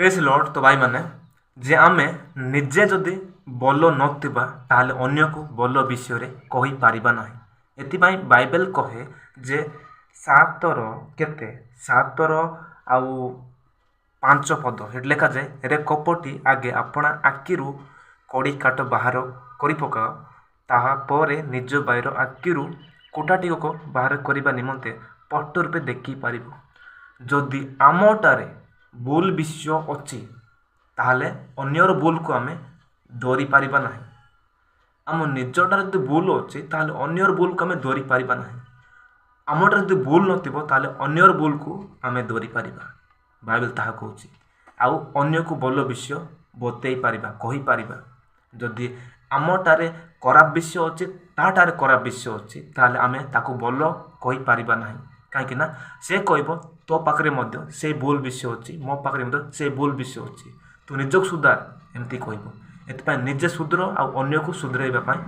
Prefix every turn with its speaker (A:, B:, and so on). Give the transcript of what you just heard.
A: ପ୍ରେଜ୍ ଲର୍ଡ। ତ ଭାଇମାନେ ଯେ ଆମେ ନିଜେ ଯଦି ଭଲ ନଥିବା ତାହେଲେ ଅନ୍ୟକୁ ଭଲ ବିଷୟରେ କହିପାରିବା ନାହିଁ। ଏଥିପାଇଁ ବାଇବେଲ କହେ ଯେ 7:5 ସେଠି ଲେଖାଯାଏ, ରେ କପଟି ଆଗେ ଆପଣା ଆଖିରୁ କଡ଼ି କାଟ ବାହାର କରି ପକାଅ, ତାହାପରେ ନିଜ ବାଇର ଆଖିରୁ କୁଟାଟିକୁ ବାହାର କରିବା ନିମନ୍ତେ ସ୍ପଷ୍ଟ ରୂପେ ଦେଖିପାରିବ। ଯଦି ଆମଟାରେ ଭୁଲ ବିଷୟ ଅଛି ତାହେଲେ ଅନ୍ୟର ଭୁଲକୁ ଆମେ ଧରିପାରିବା ନାହିଁ। ଆମ ନିଜଟାରେ ଯଦି ଭୁଲ ଅଛି ତାହେଲେ ଅନ୍ୟର ଭୁଲକୁ ଆମେ ଧରିପାରିବା ନାହିଁ। ଆମଟାରେ ଯଦି ଭୁଲ ନଥିବ ତାହେଲେ ଅନ୍ୟର ଭୁଲକୁ ଆମେ ଧରିପାରିବା। ବାଇବେଲ ତାହା କହୁଛି। ଆଉ ଅନ୍ୟକୁ ଭଲ ବିଷୟ ବତେଇ ପାରିବା, କହିପାରିବା। ଯଦି ଆମଟାରେ ଖରାପ ବିଷୟ ଅଛି, ତାହାଠାରେ ଖରାପ ବିଷୟ ଅଛି, ତାହେଲେ ଆମେ ତାକୁ ଭଲ କହିପାରିବା ନାହିଁ। କାହିଁକି ନା ସେ କହିବ ତୋ ପାଖରେ ମଧ୍ୟ ସେଇ ଭୁଲ ବିଷୟ ଅଛି, ମୋ ପାଖରେ ମଧ୍ୟ ସେଇ ଭୁଲ ବିଷୟ ଅଛି, ତୁ ନିଜକୁ ସୁଧାର, ଏମିତି କହିବ। ଏଥିପାଇଁ ନିଜେ ସୁଧର ଆଉ ଅନ୍ୟକୁ ସୁଧରାଇବା ପାଇଁ